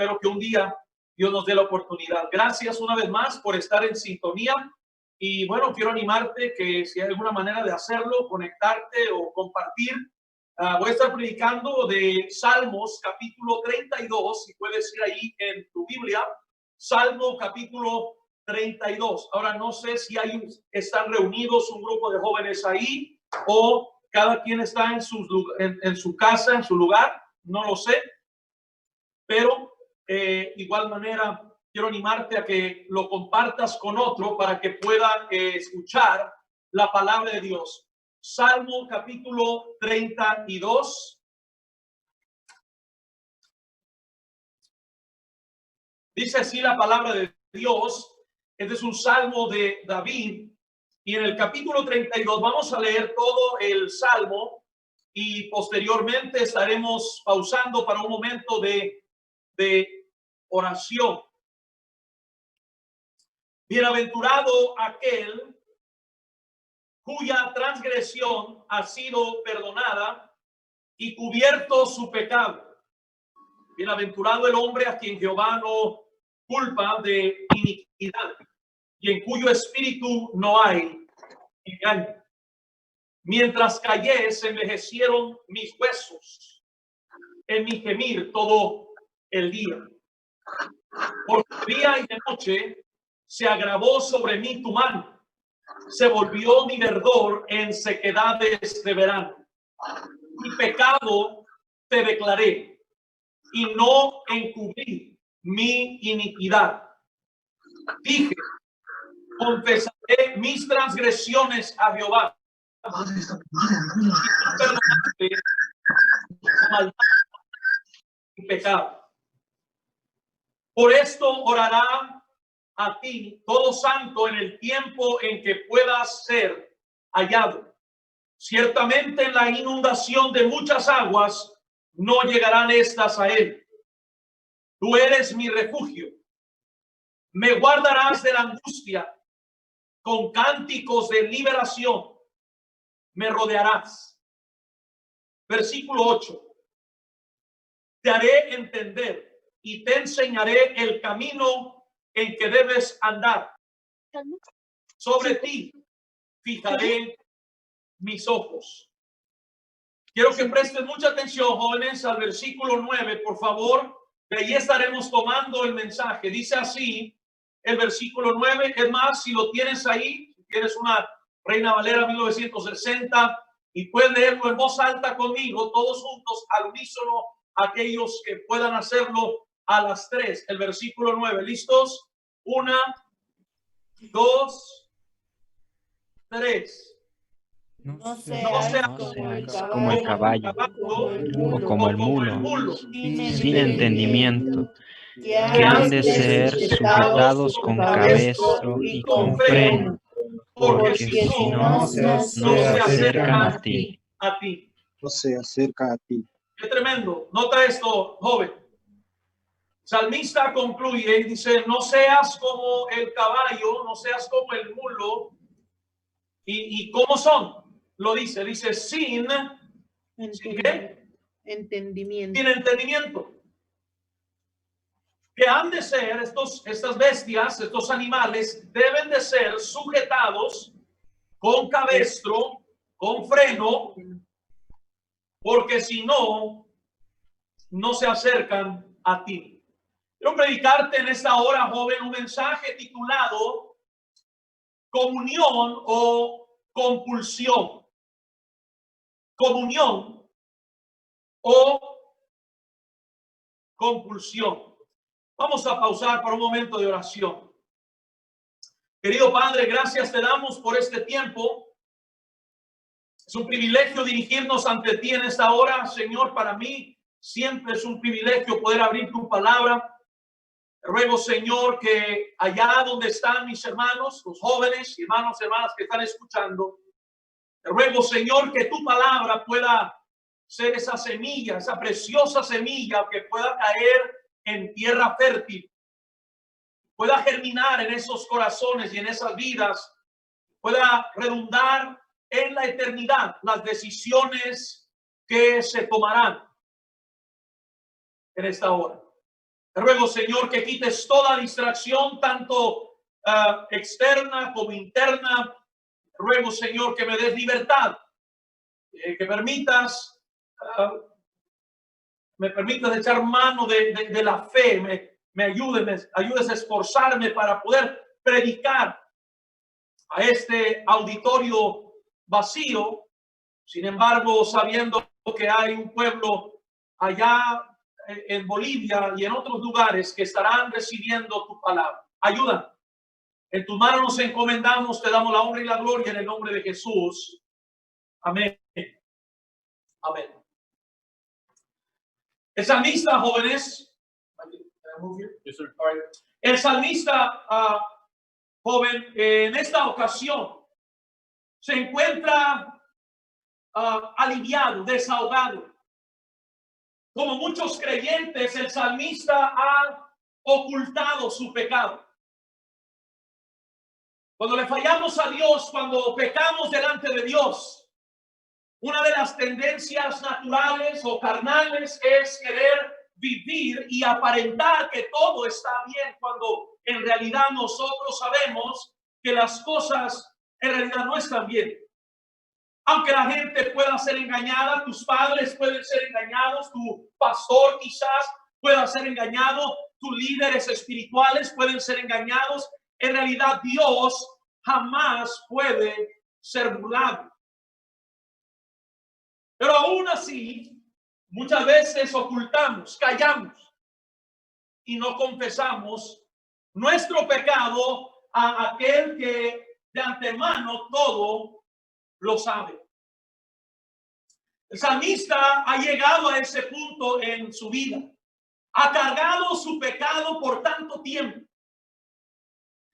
espero que un día Dios nos dé la oportunidad. Gracias una vez más por estar en sintonía. Y bueno, quiero animarte que si hay alguna manera de hacerlo, conectarte o compartir. Voy a estar predicando de Salmos capítulo 32, si puedes ir ahí en tu Biblia, Salmo capítulo 32. Ahora no sé si están reunidos un grupo de jóvenes ahí o cada quien está en su casa, en su lugar, no lo sé, pero igual manera quiero animarte a que lo compartas con otro para que pueda escuchar la palabra de Dios. Salmo capítulo 32. Dice así la palabra de Dios. Este es un salmo de David. Y en el capítulo 32 vamos a leer todo el salmo y posteriormente estaremos pausando para un momento de oración. Bienaventurado aquel cuya transgresión ha sido perdonada y cubierto su pecado. Bienaventurado el hombre a quien Jehová no culpa de iniquidad y en cuyo espíritu no hay engaño. Mientras callé, se envejecieron mis huesos en mi gemir todo el día. Por día y de noche se agravó sobre mí tu mano. Se volvió mi verdor en sequedades de verano. Mi pecado te declaré y no encubrí mi iniquidad. Dije, confesaré mis transgresiones a Jehová. Y perdonaste maldad y pecado. Por esto orará a ti todo santo en el tiempo en que puedas ser hallado. Ciertamente en la inundación de muchas aguas no llegarán estas a él. Tú eres mi refugio. Me guardarás de la angustia. Con cánticos de liberación me rodearás. Versículo 8. Te haré entender y te enseñaré el camino en que debes andar. Sobre ti fijaré mis ojos. Quiero que presten mucha atención, jóvenes, al versículo 9, por favor. De ahí estaremos tomando el mensaje. Dice así el versículo 9. Es más, si lo tienes ahí, si tienes una Reina Valera 1960 y puedes leerlo en voz alta conmigo, todos juntos al unísono, aquellos que puedan hacerlo a las 3. El versículo 9. ¿Listos? 1, 2, 3. No seas como el caballo o como el mulo, sin entendimiento, que han de ser sujetados con cabestro y con freno, porque si no, no se acercan a ti. No se acerca a ti. Qué tremendo. Nota esto, joven. Salmista concluye y dice, no seas como el caballo, no seas como el mulo. ¿Y cómo son? Lo dice sin ¿qué? Entendimiento. Sin entendimiento. Que han de ser estas bestias, estos animales, deben de ser sujetados con cabestro, con freno, porque si no, no se acercan a ti. Quiero predicarte en esta hora, joven, un mensaje titulado Comunión o Compulsión. Comunión o compulsión. Vamos a pausar para un momento de oración. Querido Padre, gracias te damos por este tiempo. Es un privilegio dirigirnos ante ti en esta hora, Señor. Para mí siempre es un privilegio poder abrir tu palabra. Te ruego, Señor, que allá donde están mis hermanos, los jóvenes, hermanos, hermanas que están escuchando, te ruego, Señor, que tu palabra pueda ser esa semilla, esa preciosa semilla que pueda caer en tierra fértil, pueda germinar en esos corazones y en esas vidas, pueda redundar en la eternidad las decisiones que se tomarán en esta hora. Te ruego, Señor, que quites toda distracción, tanto externa como interna. Te ruego, Señor, que me des libertad, que me permitas echar mano de la fe, me ayudes a esforzarme para poder predicar a este auditorio vacío. Sin embargo, sabiendo que hay un pueblo allá en Bolivia y en otros lugares que estarán recibiendo tu palabra. Ayuda. En tus manos nos encomendamos, te damos la honra y la gloria en el nombre de Jesús. Amén. Amén. El salmista, jóvenes. El salmista, joven, en esta ocasión se encuentra aliviado, desahogado. Como muchos creyentes, el salmista ha ocultado su pecado. Cuando le fallamos a Dios, cuando pecamos delante de Dios, una de las tendencias naturales o carnales es querer vivir y aparentar que todo está bien, cuando en realidad nosotros sabemos que las cosas en realidad no están bien. Aunque la gente pueda ser engañada, tus padres pueden ser engañados, tu pastor quizás pueda ser engañado, tus líderes espirituales pueden ser engañados. En realidad Dios jamás puede ser burlado. Pero aún así, muchas veces ocultamos, callamos y no confesamos nuestro pecado a aquel que de antemano todo lo sabe. El salmista ha llegado a ese punto en su vida. Ha cargado su pecado por tanto tiempo.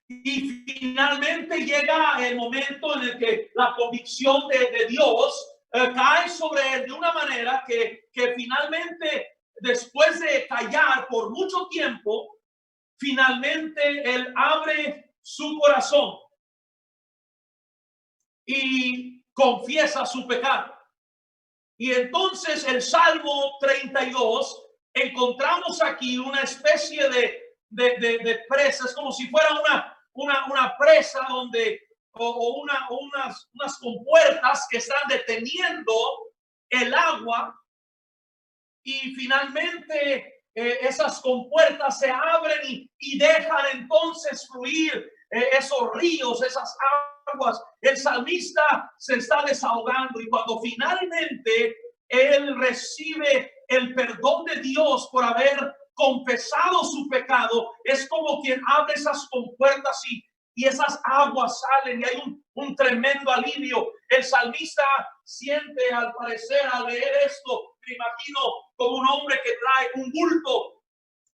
Y finalmente llega el momento en el que la convicción de Dios cae sobre él de una manera que finalmente, después de callar por mucho tiempo, finalmente él abre su corazón y confiesa su pecado. Y entonces el Salmo 32, encontramos aquí una especie de presa. Es como si fuera una presa donde unas compuertas que están deteniendo el agua, y finalmente esas compuertas se abren y dejan entonces fluir esos ríos, esas aguas. El salmista se está desahogando, y cuando finalmente él recibe el perdón de Dios por haber confesado su pecado, es como quien abre esas compuertas y esas aguas salen, y hay un tremendo alivio. El salmista siente, al parecer, al leer esto, me imagino como un hombre que trae un bulto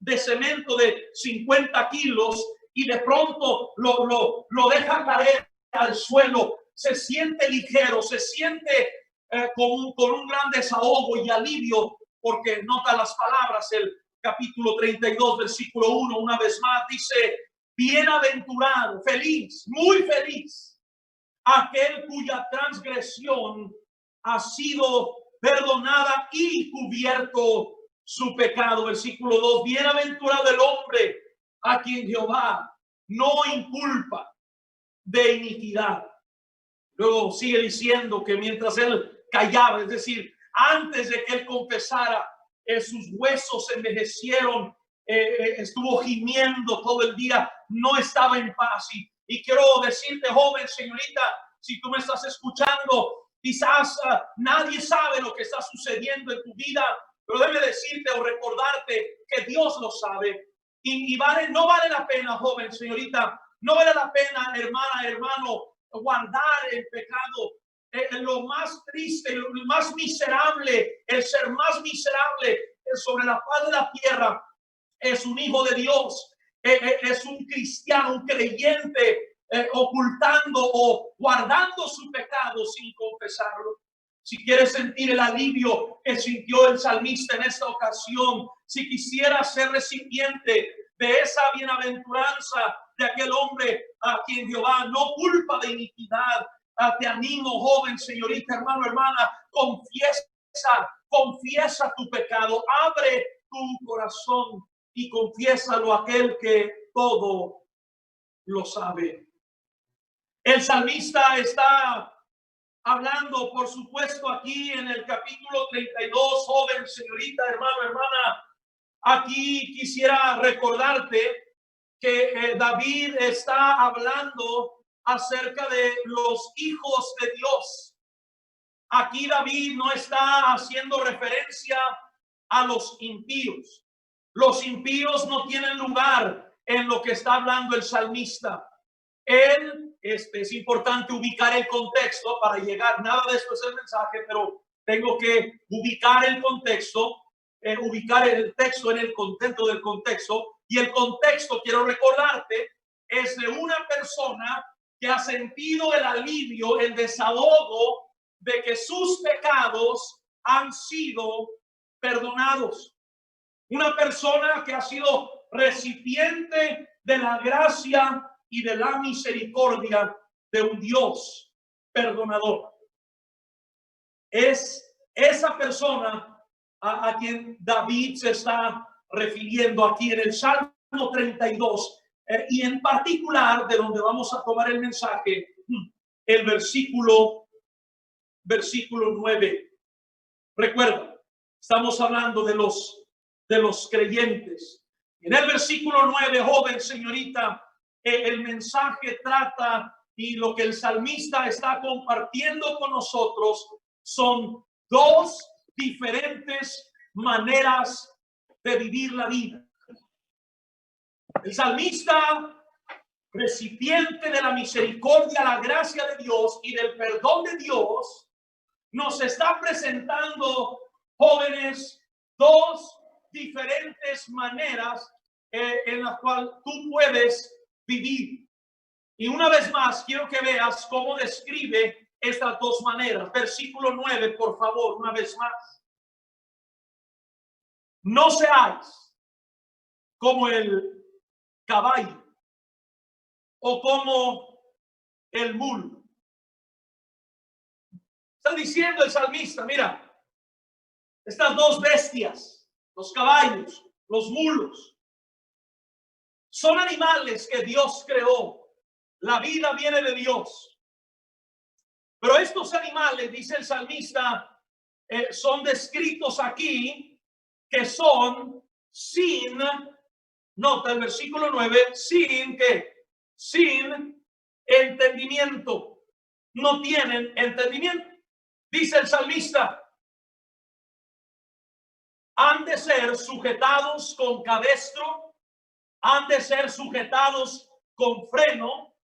de cemento de 50 kilos y de pronto lo deja caer al suelo. Se siente ligero, se siente con un gran desahogo y alivio, porque nota las palabras. El capítulo 32, versículo 1, una vez más dice: bienaventurado, feliz, muy feliz, aquel cuya transgresión ha sido perdonada y cubierto su pecado. Versículo 2, bienaventurado el hombre a quien Jehová no inculpa de iniquidad. Luego sigue diciendo que mientras él callaba, es decir, antes de que él confesara, sus huesos se envejecieron, estuvo gimiendo todo el día, no estaba en paz. Y quiero decirte, joven, señorita, si tú me estás escuchando, quizás nadie sabe lo que está sucediendo en tu vida, pero déjame decirte o recordarte que Dios lo sabe. Y no vale la pena, joven, señorita, no vale la pena, hermana, hermano, guardar el pecado. Lo más triste, lo más miserable, el ser más miserable sobre la faz de la tierra es un hijo de Dios, es un cristiano, un creyente, ocultando o guardando su pecado sin confesarlo. Si quieres sentir el alivio que sintió el salmista en esta ocasión, si quisieras ser recipiente de esa bienaventuranza de aquel hombre a quien Jehová no culpa de iniquidad, te animo, joven, señorita, hermano, hermana, confiesa tu pecado, abre tu corazón y confiésalo a aquel que todo lo sabe. El salmista está hablando, por supuesto, aquí en el capítulo 32, joven, señorita, hermano, hermana. Aquí quisiera recordarte que David está hablando acerca de los hijos de Dios. Aquí David no está haciendo referencia a los impíos. Los impíos no tienen lugar en lo que está hablando el salmista. Es importante ubicar el contexto para llegar. Nada de esto es el mensaje, pero tengo que ubicar el contexto, ubicar el texto en el contexto del contexto. Y el contexto, quiero recordarte, es de una persona que ha sentido el alivio, el desahogo de que sus pecados han sido perdonados. Una persona que ha sido recipiente de la gracia y de la misericordia de un Dios perdonador. Es esa persona a quien David se está refiriendo aquí en el Salmo 32 y en particular de donde vamos a tomar el mensaje, el versículo 9. Recuerda, estamos hablando de los creyentes. En el versículo 9, joven, señorita, el mensaje trata y lo que el salmista está compartiendo con nosotros son dos diferentes maneras de vivir la vida. El salmista, recipiente de la misericordia, la gracia de Dios y del perdón de Dios, nos está presentando, jóvenes, dos diferentes maneras en las cuales tú puedes vivir. Y una vez más, quiero que veas cómo describe estas dos maneras. Versículo 9, por favor, una vez más. No seáis como el caballo o como el mulo. Está diciendo el salmista, mira, estas dos bestias, los caballos, los mulos, son animales que Dios creó. La vida viene de Dios. Pero estos animales, dice el salmista, son descritos aquí que son sin, nota el versículo 9, sin entendimiento. No tienen entendimiento. Dice el salmista, han de ser sujetados con cabestro, han de ser sujetados con freno,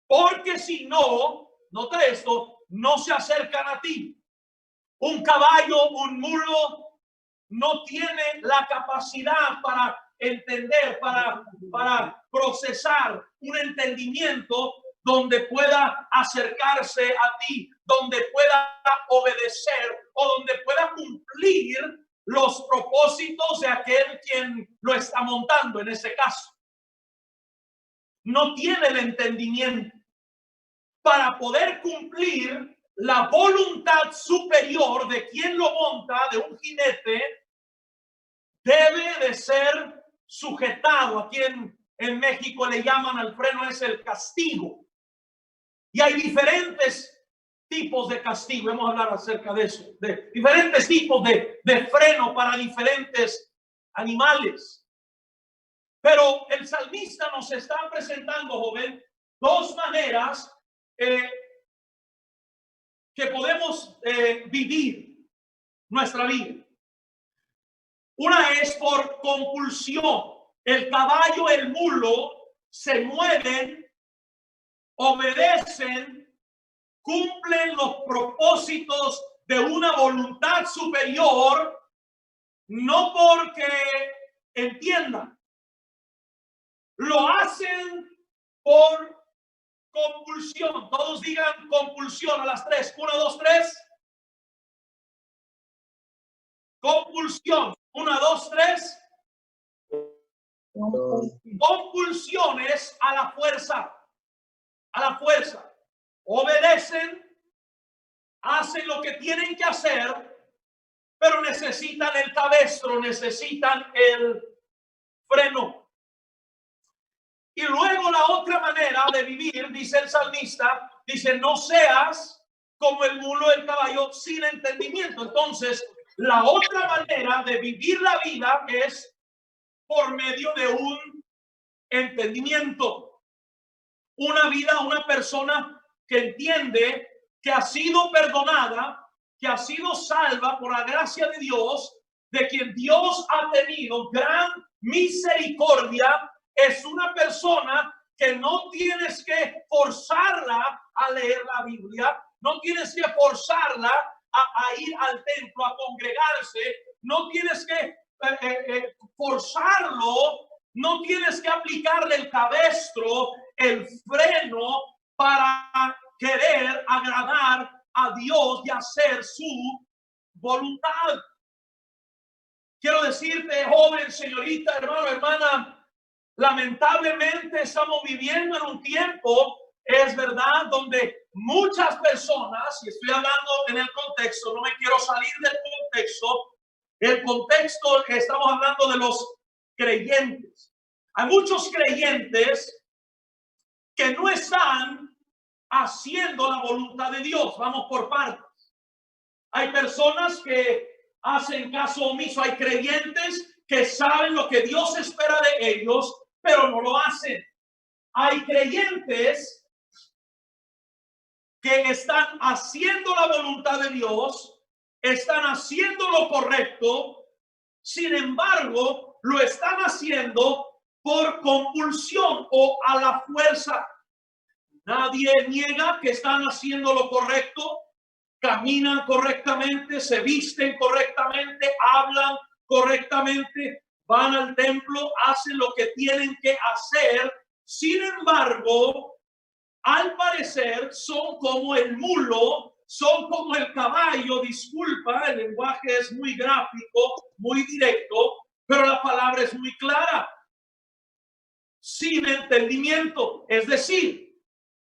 porque si no, nota esto, no se acercan a ti. Un caballo, un mulo, no tiene la capacidad para entender, para procesar un entendimiento donde pueda acercarse a ti, donde pueda obedecer o donde pueda cumplir los propósitos de aquel quien lo está montando en ese caso. No tiene el entendimiento para poder cumplir la voluntad superior de quien lo monta, de un jinete. Debe de ser sujetado. Aquí en México le llaman al freno es el castigo. Y hay diferentes tipos de castigo. Hemos hablado acerca de eso. De diferentes tipos de freno para diferentes animales. Pero el salmista nos está presentando, joven, dos maneras que podemos vivir nuestra vida. Una es por compulsión. El caballo, el mulo se mueven, obedecen, cumplen los propósitos de una voluntad superior, no porque entiendan. Lo hacen por compulsión. Todos digan compulsión a las 3. 1, 2, 3. Compulsión. 1, 2, 3. Compulsiones a la fuerza. A la fuerza. Obedecen, hacen lo que tienen que hacer, pero necesitan el cabestro, necesitan el freno. Y luego la otra manera de vivir, dice el salmista, dice, no seas como el mulo del caballo sin entendimiento. Entonces, la otra manera de vivir la vida es por medio de un entendimiento. Una vida, una persona que entiende que ha sido perdonada, que ha sido salva por la gracia de Dios, de quien Dios ha tenido gran misericordia, es una persona que no tienes que forzarla a leer la Biblia, no tienes que forzarla a ir al templo, a congregarse, no tienes que forzarlo, no tienes que aplicarle el cabestro, el freno para querer agradar a Dios y hacer su voluntad. Quiero decirte, joven, señorita, hermano, hermana, lamentablemente estamos viviendo en un tiempo, es verdad, donde muchas personas, y estoy hablando en el contexto, no me quiero salir del contexto, el contexto que estamos hablando de los creyentes. Hay muchos creyentes que no están haciendo la voluntad de Dios. Vamos por partes. Hay personas que hacen caso omiso. Hay creyentes que saben lo que Dios espera de ellos, pero no lo hacen. Hay creyentes que están haciendo la voluntad de Dios, están haciendo lo correcto, sin embargo, lo están haciendo por compulsión o a la fuerza. Nadie niega que están haciendo lo correcto, caminan correctamente, se visten correctamente, hablan correctamente, van al templo, hacen lo que tienen que hacer. Sin embargo, al parecer son como el mulo, son como el caballo. Disculpa, el lenguaje es muy gráfico, muy directo, pero la palabra es muy clara. Sin entendimiento, es decir,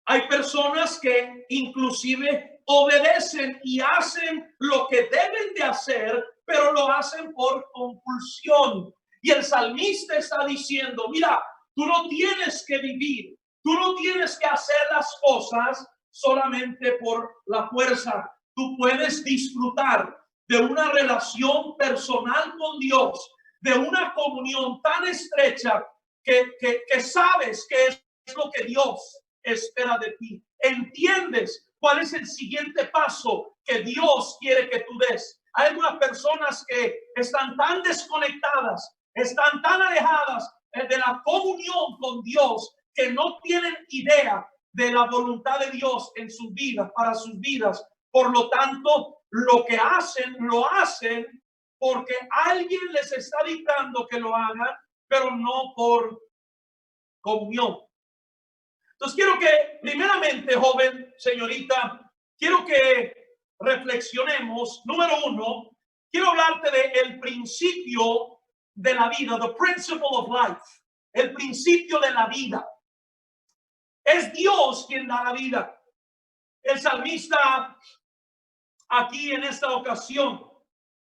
hay personas que inclusive obedecen y hacen lo que deben de hacer, pero lo hacen por compulsión. Y el salmista está diciendo, mira, tú no tienes que vivir, tú no tienes que hacer las cosas solamente por la fuerza. Tú puedes disfrutar de una relación personal con Dios, de una comunión tan estrecha que sabes que es lo que Dios espera de ti. Entiendes cuál es el siguiente paso que Dios quiere que tú des. Hay algunas personas que están tan desconectadas, están tan alejadas de la comunión con Dios, que no tienen idea de la voluntad de Dios en sus vidas, para sus vidas. Por lo tanto, lo que hacen, lo hacen porque alguien les está dictando que lo hagan, pero no por comunión. Entonces quiero que primeramente, joven, señorita, quiero que reflexionemos. Número uno, quiero hablarte del principio de la vida, the principle of life, el principio de la vida. Es Dios quien da la vida. El salmista aquí en esta ocasión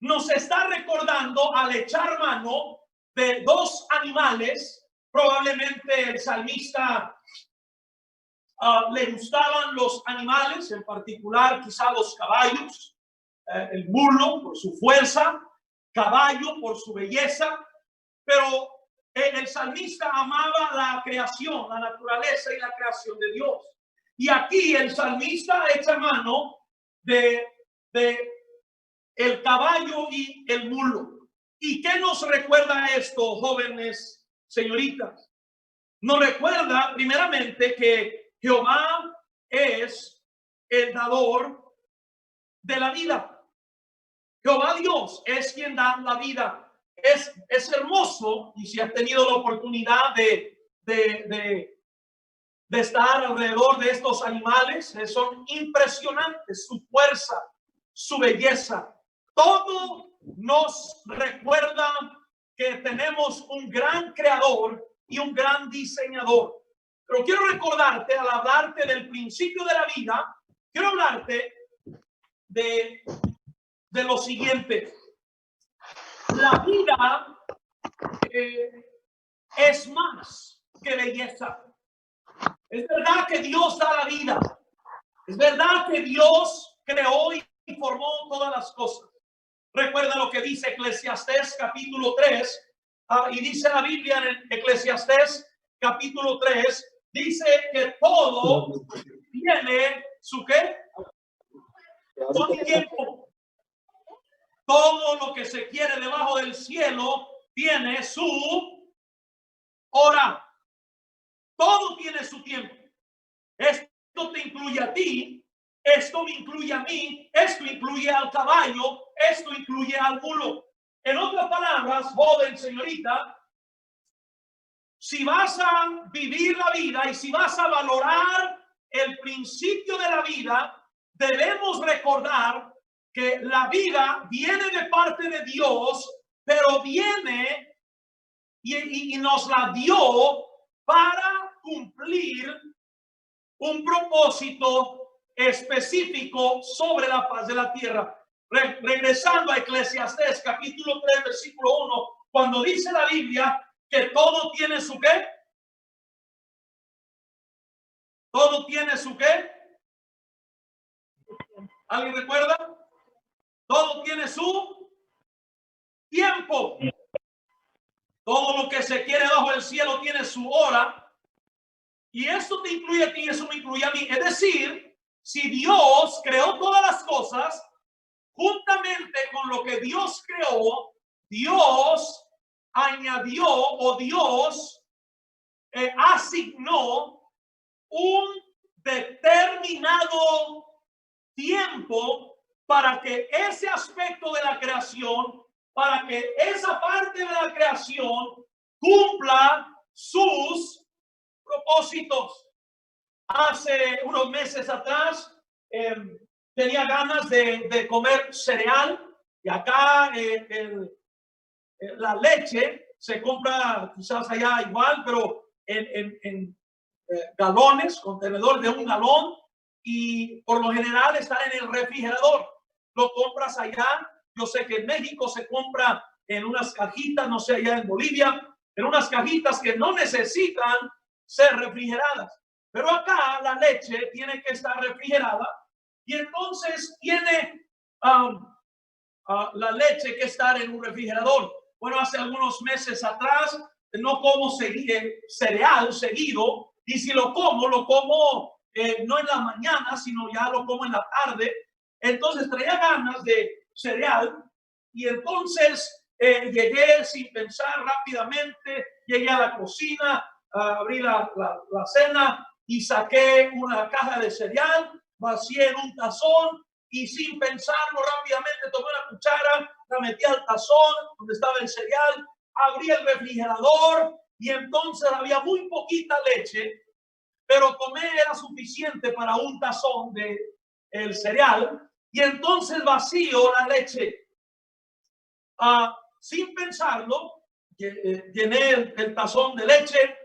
nos está recordando al echar mano de dos animales. Probablemente el salmista le gustaban los animales, en particular quizá los caballos, el mulo por su fuerza, caballo por su belleza, pero el salmista amaba la creación, la naturaleza y la creación de Dios. Y aquí el salmista echa mano de el caballo y el mulo. ¿Y qué nos recuerda esto, jóvenes, señoritas? Nos recuerda primeramente que Jehová es el dador de la vida. Jehová Dios es quien da la vida. Es hermoso, y si has tenido la oportunidad de estar alrededor de estos animales, son impresionantes, su fuerza, su belleza. Todo nos recuerda que tenemos un gran creador y un gran diseñador. Pero quiero recordarte, al hablarte del principio de la vida, quiero hablarte de lo siguiente. La vida es más que belleza. Es verdad que Dios da la vida. Es verdad que Dios creó y formó todas las cosas. Recuerda lo que dice Eclesiastés capítulo 3. Y dice la Biblia en Eclesiastés capítulo 3. Dice que todo tiene su ¿qué? Su tiempo. Todo lo que se quiere debajo del cielo tiene su hora. Todo tiene su tiempo. Esto te incluye a ti, esto me incluye a mí, esto incluye al caballo, esto incluye al mulo. En otras palabras, joven, señorita, si vas a vivir la vida y si vas a valorar el principio de la vida, debemos recordar que la vida viene de parte de Dios, pero viene y nos la dio para cumplir un propósito específico sobre la faz de la tierra. Regresando a Eclesiastés capítulo 3 versículo 1, cuando dice la Biblia que todo tiene su ¿qué? Todo tiene su ¿qué? ¿Alguien recuerda? Todo tiene su tiempo. Todo lo que se quiere bajo el cielo tiene su hora. Y esto te incluye a ti, eso me incluye a mí. Es decir, si Dios creó todas las cosas, juntamente con lo que Dios creó, Dios añadió o Dios asignó un determinado tiempo para que ese aspecto de la creación, para que esa parte de la creación cumpla sus propósitos. Hace unos meses atrás tenía ganas de comer cereal y acá la leche se compra quizás allá igual, pero en galones, contenedor de un galón, y por lo general está en el refrigerador. Lo compras allá. Yo sé que en México se compra en unas cajitas, no sé, allá en Bolivia, en unas cajitas que no necesitan ser refrigeradas. Pero acá la leche tiene que estar refrigerada y entonces tiene la leche que estar en un refrigerador. Bueno, hace algunos meses atrás no como cereal seguido, y si lo como no en la mañana, sino ya lo como en la tarde. Entonces traía ganas de cereal y entonces llegué sin pensar rápidamente, llegué a la cocina, abrí la cena y saqué una caja de cereal, vacié en un tazón y sin pensarlo rápidamente tomé una cuchara, la metí al tazón donde estaba el cereal, abrí el refrigerador y entonces había muy poquita leche, pero tomé era suficiente para un tazón de el cereal y entonces vacío la leche. Sin pensarlo, llené el tazón de leche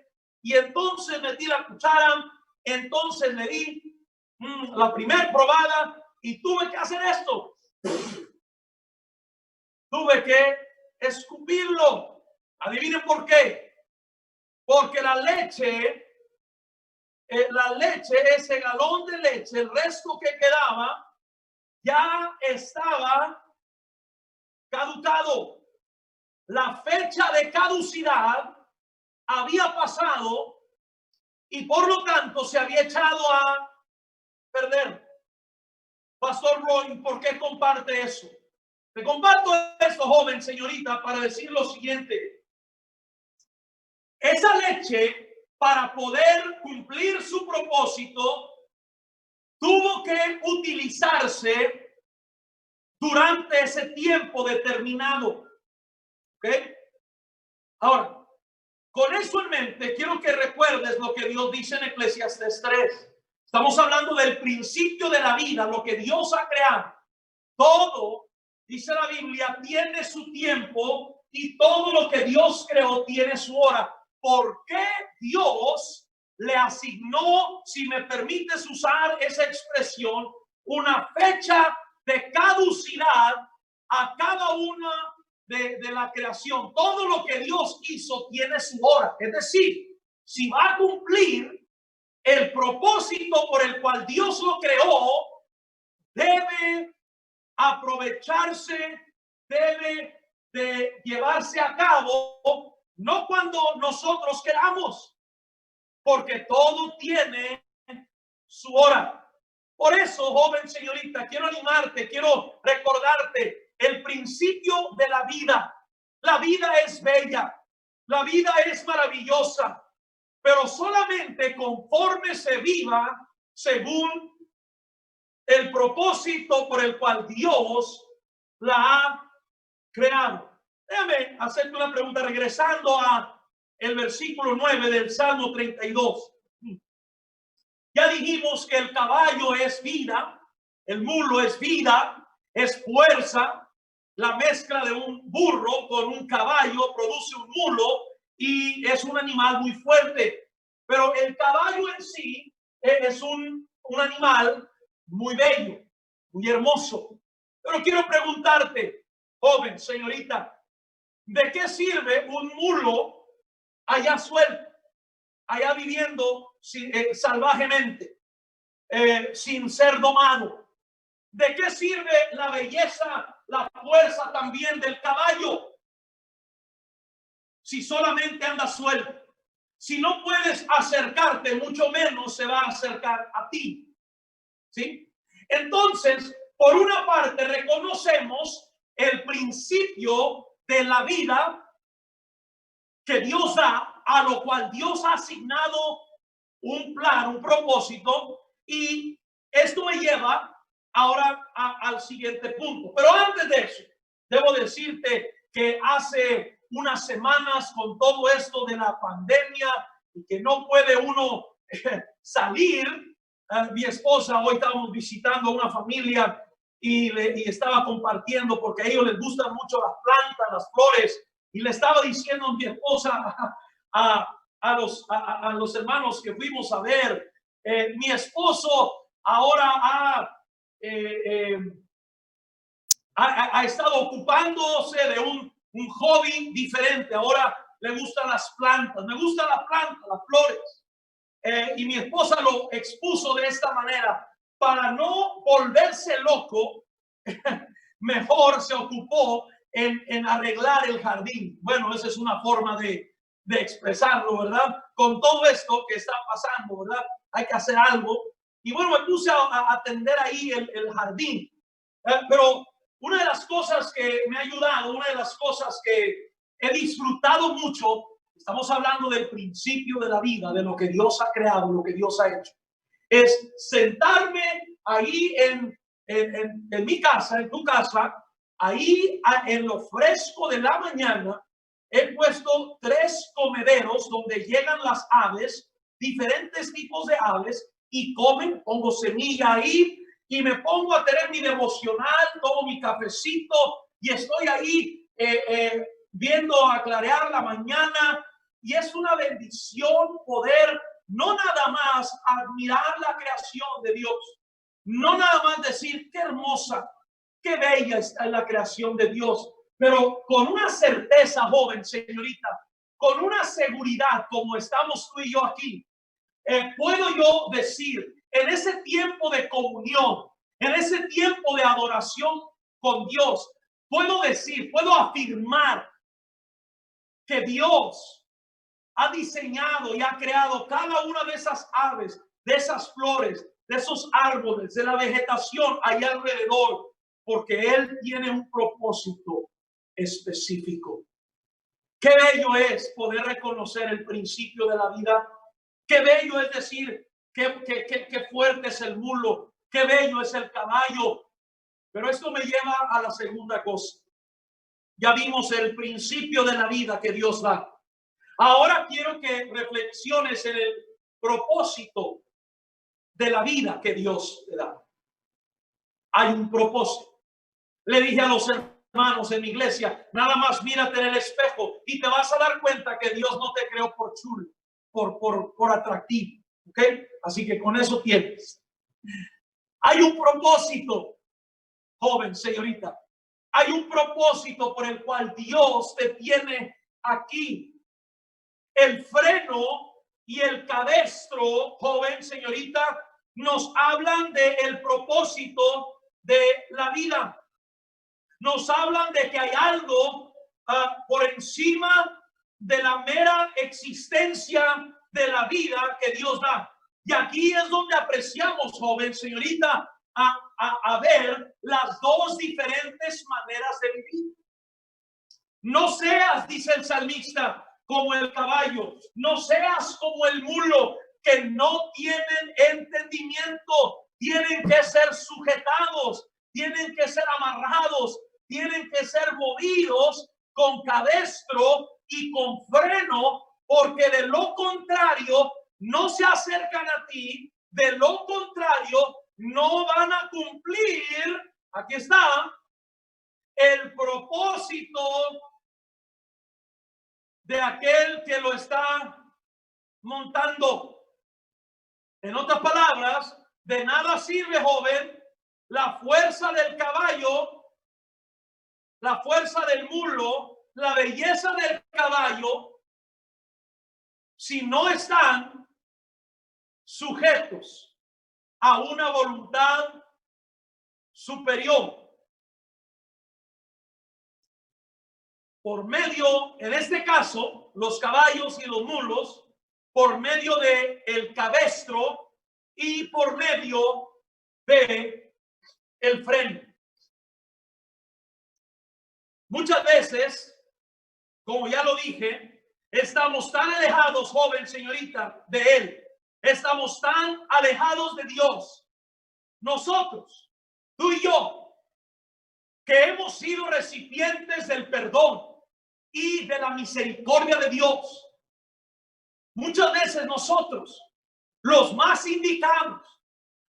y entonces metí la cuchara, entonces le di la primera probada y tuve que hacer esto. Tuve que escupirlo. Adivinen por qué. Porque la leche, ese galón de leche, el resto que quedaba, ya estaba caducado. La fecha de caducidad había pasado y por lo tanto se había echado a perder. Pastor Roy, ¿por qué comparte eso? Te comparto esto, joven, señorita, para decir lo siguiente. Esa leche, para poder cumplir su propósito, tuvo que utilizarse durante ese tiempo determinado. ¿Ok? Ahora, con eso en mente, quiero que recuerdes lo que Dios dice en Eclesiastés 3. Estamos hablando del principio de la vida, lo que Dios ha creado. Todo, dice la Biblia, tiene su tiempo y todo lo que Dios creó tiene su hora. ¿Por qué Dios le asignó, si me permites usar esa expresión, una fecha de caducidad a cada una de la creación. Todo lo que Dios hizo tiene su hora. Es decir, si va a cumplir el propósito por el cual Dios lo creó, debe aprovecharse, debe de llevarse a cabo, no cuando nosotros queramos, porque todo tiene su hora. Por eso, joven señorita, quiero animarte, quiero recordarte el principio de la vida. La vida es bella, la vida es maravillosa, pero solamente conforme se viva según el propósito por el cual Dios la ha creado. Déjame hacerte una pregunta regresando a el versículo 9 del Salmo 32. Ya dijimos que el caballo es vida, el mulo es vida, es fuerza. La mezcla de un burro con un caballo produce un mulo y es un animal muy fuerte. Pero el caballo en sí es un animal muy bello, muy hermoso. Pero quiero preguntarte, joven, señorita, ¿de qué sirve un mulo allá suelto, allá viviendo salvajemente, sin ser domado? ¿De qué sirve la belleza, la fuerza también del caballo si solamente anda suelto? Si no puedes acercarte, mucho menos se va a acercar a ti. ¿Sí? Entonces, por una parte, reconocemos el principio de la vida que Dios da, a lo cual Dios ha asignado un plan, un propósito, y esto me lleva ahora al siguiente punto. Pero antes de eso, debo decirte que hace unas semanas, con todo esto de la pandemia y que no puede uno salir, mi esposa, hoy estábamos visitando a una familia y estaba compartiendo, porque a ellos les gustan mucho las plantas, las flores, y le estaba diciendo a mi esposa a los hermanos que fuimos a ver, mi esposo ahora ha estado ocupándose de un hobby diferente. Ahora le gustan las plantas, me gustan las plantas, las flores. Y mi esposa lo expuso de esta manera: para no volverse loco, mejor se ocupó en arreglar el jardín. Bueno, esa es una forma de expresarlo, ¿verdad? Con todo esto que está pasando, ¿verdad? Hay que hacer algo. Y bueno, me puse a atender ahí el jardín. Pero una de las cosas que me ha ayudado, una de las cosas que he disfrutado mucho, estamos hablando del principio de la vida, de lo que Dios ha creado, lo que Dios ha hecho, es sentarme ahí en mi casa, en tu casa, ahí en lo fresco de la mañana. He puesto 3 comederos donde llegan las aves, diferentes tipos de aves, y comen. Pongo semilla ahí y me pongo a tener mi devocional, tomo mi cafecito y estoy ahí viendo a clarear la mañana. Y es una bendición poder no nada más admirar la creación de Dios, no nada más decir qué hermosa, qué bella está la creación de Dios, pero con una certeza, joven, señorita, con una seguridad como estamos tú y yo aquí, puedo yo decir, en ese tiempo de comunión, en ese tiempo de adoración con Dios, puedo decir, puedo afirmar que Dios ha diseñado y ha creado cada una de esas aves, de esas flores, de esos árboles, de la vegetación allá alrededor, porque Él tiene un propósito específico. Qué bello es poder reconocer el principio de la vida. Qué bello es decir qué fuerte es el mulo, qué bello es el caballo. Pero esto me lleva a la segunda cosa. Ya vimos el principio de la vida que Dios da. Ahora quiero que reflexiones en el propósito de la vida que Dios te da. Hay un propósito. Le dije a los hermanos en mi iglesia, nada más mírate en el espejo y te vas a dar cuenta que Dios no te creó por chulo, por atractivo. ¿Ok? Así que con eso tienes. Hay un propósito, joven, señorita. Hay un propósito por el cual Dios te tiene aquí. El freno y el cabestro, joven, señorita, nos hablan del propósito de la vida. Nos hablan de que hay algo por encima de la mera existencia de la vida que Dios da. Y aquí es donde apreciamos, joven, señorita, a ver las dos diferentes maneras de vivir. No seas, dice el salmista, como el caballo, no seas como el mulo, que no tienen entendimiento, tienen que ser sujetados, tienen que ser amarrados, tienen que ser movidos con cabestro y con freno, porque de lo contrario no se acercan a ti, de lo contrario no van a cumplir, aquí está, el propósito de aquel que lo está montando. En otras palabras, de nada sirve, joven, la fuerza del caballo, la fuerza del mulo, la belleza del caballo, si no están sujetos a una voluntad superior. Por medio, en este caso, los caballos y los mulos, por medio de el cabestro y por medio de el freno. Muchas veces, como ya lo dije, estamos tan alejados, joven, señorita, de Él. Estamos tan alejados de Dios. Nosotros, tú y yo, que hemos sido recipientes del perdón y de la misericordia de Dios. Muchas veces nosotros, los más indicados,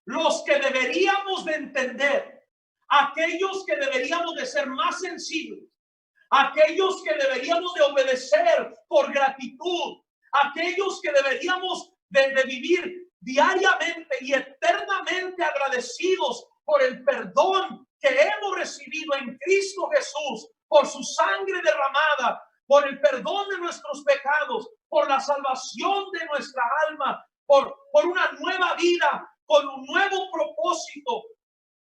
los que deberíamos de entender, aquellos que deberíamos de ser más sensibles, aquellos que deberíamos de obedecer por gratitud, aquellos que deberíamos de vivir diariamente y eternamente agradecidos por el perdón que hemos recibido en Cristo Jesús, por su sangre derramada, por el perdón de nuestros pecados, por la salvación de nuestra alma, por una nueva vida, con un nuevo propósito,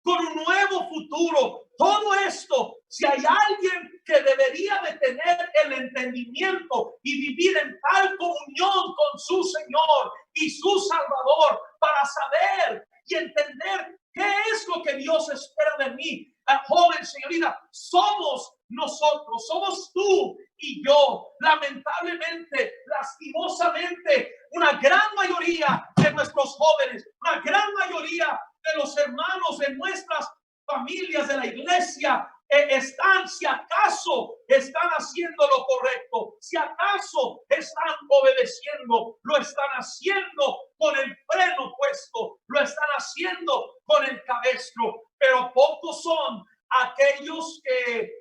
con un nuevo futuro. Todo esto, si hay alguien que debería de tener el entendimiento y vivir en tal comunión con su Señor y su Salvador para saber y entender qué es lo que Dios espera de mí. Joven, señorita, somos nosotros, somos tú y yo. Lamentablemente, lastimosamente, una gran mayoría de nuestros jóvenes, una gran mayoría de los hermanos de nuestras familias de la iglesia están, si acaso, están haciendo lo correcto, si acaso están obedeciendo, lo están haciendo con el freno puesto, lo están haciendo con el cabestro, pero pocos son aquellos que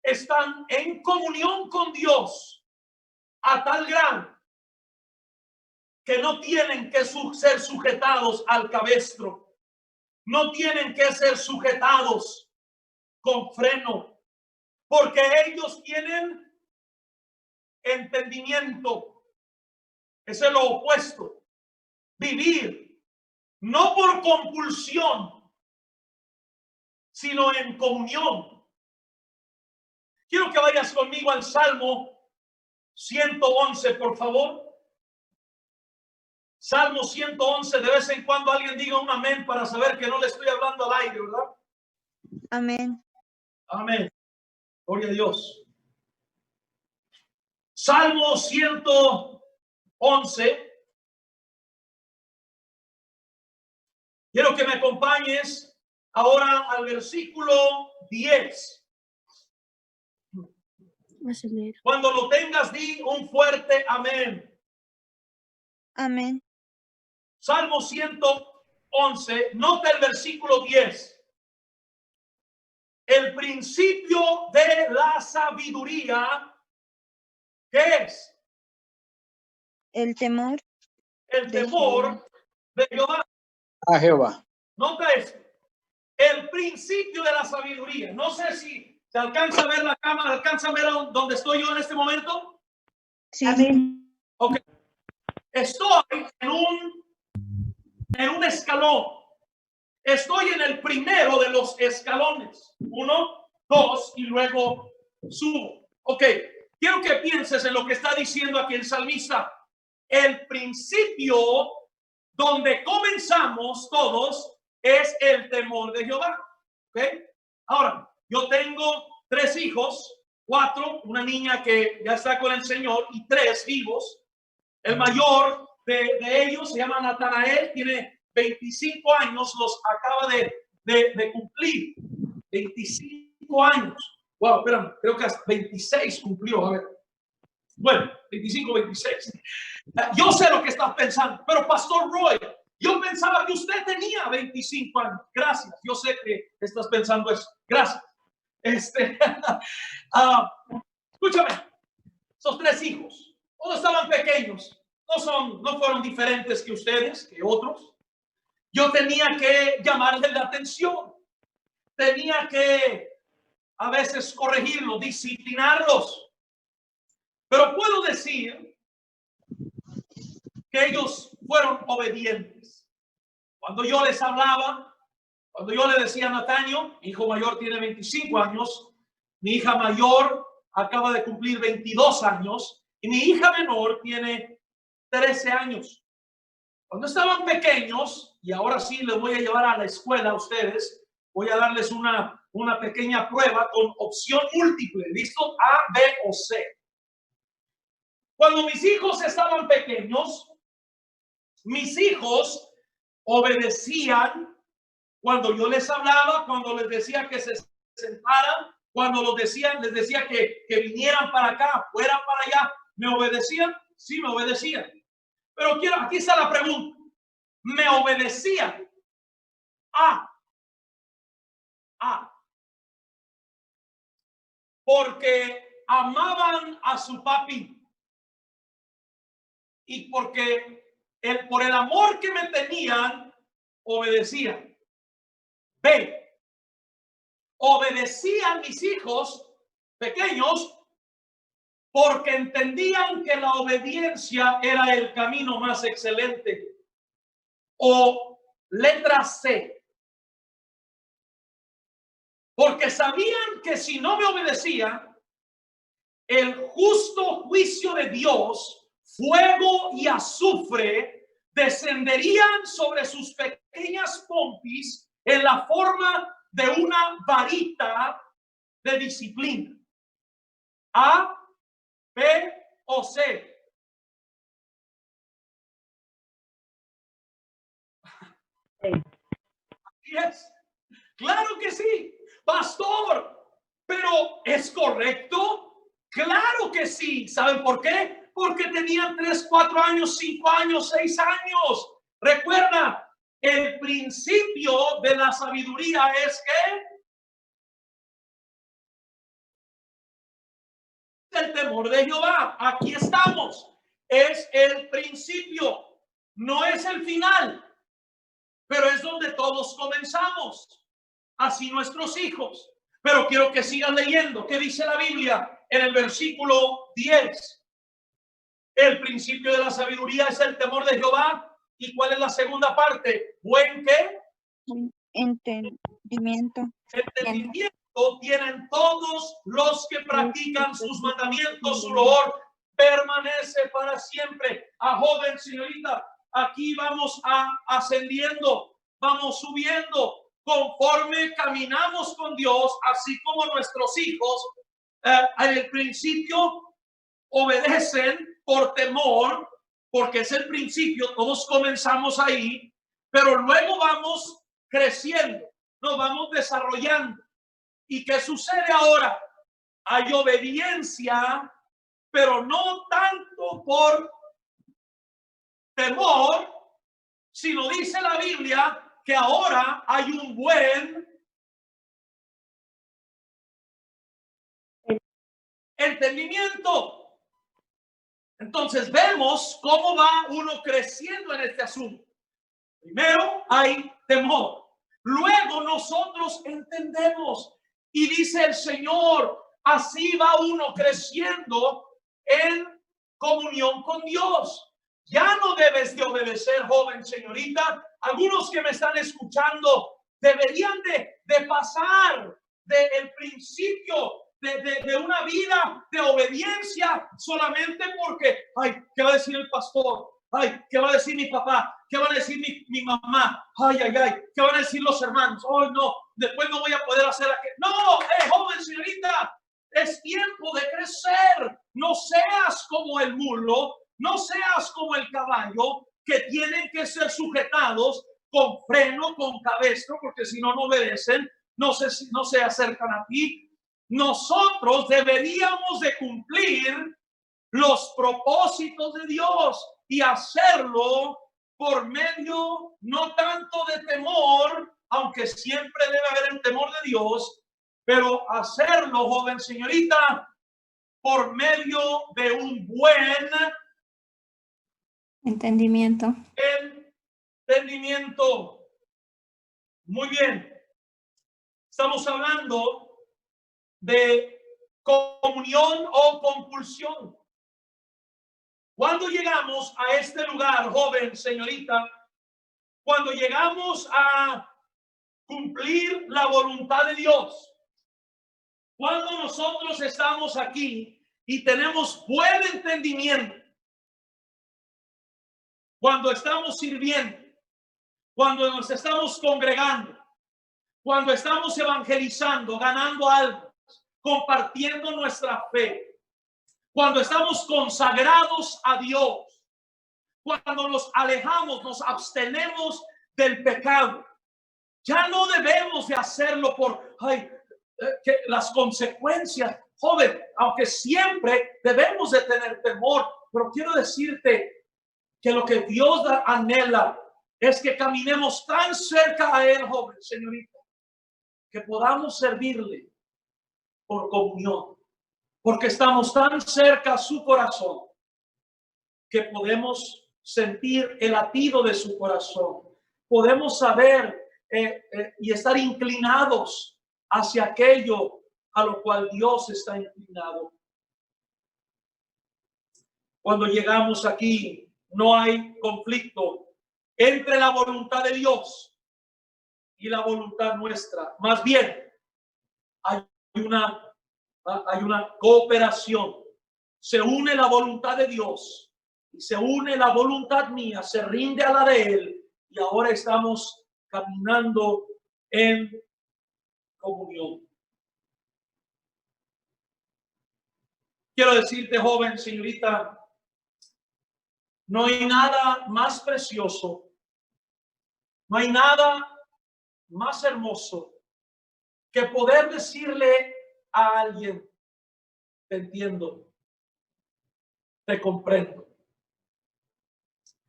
están en comunión con Dios a tal grado que no tienen que ser sujetados al cabestro. No tienen que ser sujetados con freno, porque ellos tienen entendimiento. Ese es lo opuesto. Vivir no por compulsión, sino en comunión. Quiero que vayas conmigo al Salmo 111, por favor. Salmo 111, de vez en cuando alguien diga un amén para saber que no le estoy hablando al aire, ¿verdad? Amén. Amén. Gloria a Dios. Salmo 111. Quiero que me acompañes ahora al versículo 10. Cuando lo tengas, di un fuerte amén. Amén. Salmo 111, nota el versículo 10. El principio de la sabiduría, ¿qué es? El temor. El temor de Jehová. A Jehová. Nota esto. El principio de la sabiduría. No sé si ¿Se alcanza a ver la cámara? ¿Alcanza a ver dónde estoy yo en este momento? Sí. Ok. Estoy en un escalón. Estoy en el primero de los escalones. 1, 2 y luego subo. Ok. Quiero que pienses en lo que está diciendo aquí el salmista. El principio donde comenzamos todos es el temor de Jehová. ¿Ok? Ahora, yo tengo 3 hijos, 4, una niña que ya está con el Señor y 3 vivos. El mayor de ellos se llama Natanael, tiene 25 años, los acaba de cumplir. 25 años. Wow, espérame, creo que hasta 26 cumplió. A ver. Bueno, 25, 26. Yo sé lo que estás pensando, pero Pastor Roy, yo pensaba que usted tenía 25 años. Gracias, yo sé que estás pensando eso. Gracias. Escúchame, esos 3 hijos, todos estaban pequeños, no fueron diferentes que ustedes, que otros. Yo tenía que llamarles la atención, tenía que a veces corregirlos, disciplinarlos, pero puedo decir que ellos fueron obedientes. Cuando yo les hablaba, cuando yo le decía a Natanio, mi hijo mayor tiene 25 años, mi hija mayor acaba de cumplir 22 años y mi hija menor tiene 13 años. Cuando estaban pequeños, y ahora sí les voy a llevar a la escuela a ustedes, voy a darles una pequeña prueba con opción múltiple, ¿listo? A, B o C. Cuando mis hijos estaban pequeños, mis hijos obedecían cuando yo les hablaba, cuando les decía que se sentaran, cuando les decía que vinieran para acá, fueran para allá. ¿Me obedecían? Sí, me obedecían. Pero aquí está la pregunta. ¿Me obedecían? Porque amaban a su papi y porque por el amor que me tenían, obedecían. B, obedecían mis hijos pequeños porque entendían que la obediencia era el camino más excelente. O letra C, porque sabían que si no me obedecían, el justo juicio de Dios, fuego y azufre, descenderían sobre sus pequeñas pompis en la forma de una varita de disciplina. A, B o C. Así es. Claro que sí, pastor, pero ¿es correcto? Claro que sí. ¿Saben por qué? Porque tenían 3, 4 años, 5 años, 6 años. Recuerda, el principio de la sabiduría es que el temor de Jehová. Aquí estamos. Es el principio, no es el final, pero es donde todos comenzamos. Así nuestros hijos. Pero quiero que sigan leyendo. ¿Qué dice la Biblia en el versículo 10? El principio de la sabiduría es el temor de Jehová. ¿Y cuál es la segunda parte? ¿Buen qué? Entendimiento. Entendimiento tienen todos los que practican sus mandamientos. Su loor permanece para siempre. A joven, señorita, aquí vamos ascendiendo, vamos subiendo. Conforme caminamos con Dios, así como nuestros hijos, en el principio obedecen por temor, porque es el principio, todos comenzamos ahí, pero luego vamos creciendo, nos vamos desarrollando. ¿Y qué sucede ahora? Hay obediencia, pero no tanto por temor, sino dice la Biblia que ahora hay un buen entendimiento. Entonces vemos cómo va uno creciendo en este asunto. Primero hay temor. Luego nosotros entendemos Y dice el Señor, así va uno creciendo en comunión con Dios. Ya no debes de obedecer, joven, señorita. Algunos que me están escuchando deberían de pasar del principio de una vida de obediencia solamente porque, ay, ¿qué va a decir el pastor? Ay, ¿qué va a decir mi papá? ¿Qué va a decir mi mamá? Ay, ay, ay, ¿qué van a decir los hermanos? Ay, no, después no voy a poder hacer aquello. No, joven, señorita, es tiempo de crecer. No seas como el mulo, no seas como el caballo, que tienen que ser sujetados con freno, con cabestro, porque si no, no obedecen, no se acercan a ti. Nosotros deberíamos de cumplir los propósitos de Dios y hacerlo por medio no tanto de temor, aunque siempre debe haber el temor de Dios, pero hacerlo, joven, señorita, por medio de un buen entendimiento. Muy bien. Estamos hablando de comunión o compulsión. Cuando llegamos a este lugar, joven, señorita, cuando llegamos a cumplir la voluntad de Dios, cuando nosotros estamos aquí y tenemos buen entendimiento, cuando estamos sirviendo, cuando nos estamos congregando, cuando estamos evangelizando, ganando algo, compartiendo nuestra fe, cuando estamos consagrados a Dios, cuando nos alejamos, nos abstenemos del pecado, ya no debemos de hacerlo por que las consecuencias, joven, aunque siempre debemos de tener temor, pero quiero decirte que lo que Dios anhela es que caminemos tan cerca a Él, joven, señorita, que podamos servirle por comunión, porque estamos tan cerca a su corazón que podemos sentir el latido de su corazón, podemos saber y estar inclinados hacia aquello a lo cual Dios está inclinado. Cuando llegamos aquí, no hay conflicto entre la voluntad de Dios y la voluntad nuestra. Más bien, hay una cooperación. Se une la voluntad de Dios y se une la voluntad mía, se rinde a la de Él, y ahora estamos caminando en comunión. Quiero decirte, joven, señorita, no hay nada más precioso, no hay nada más hermoso que poder decirle a alguien: te entiendo, te comprendo.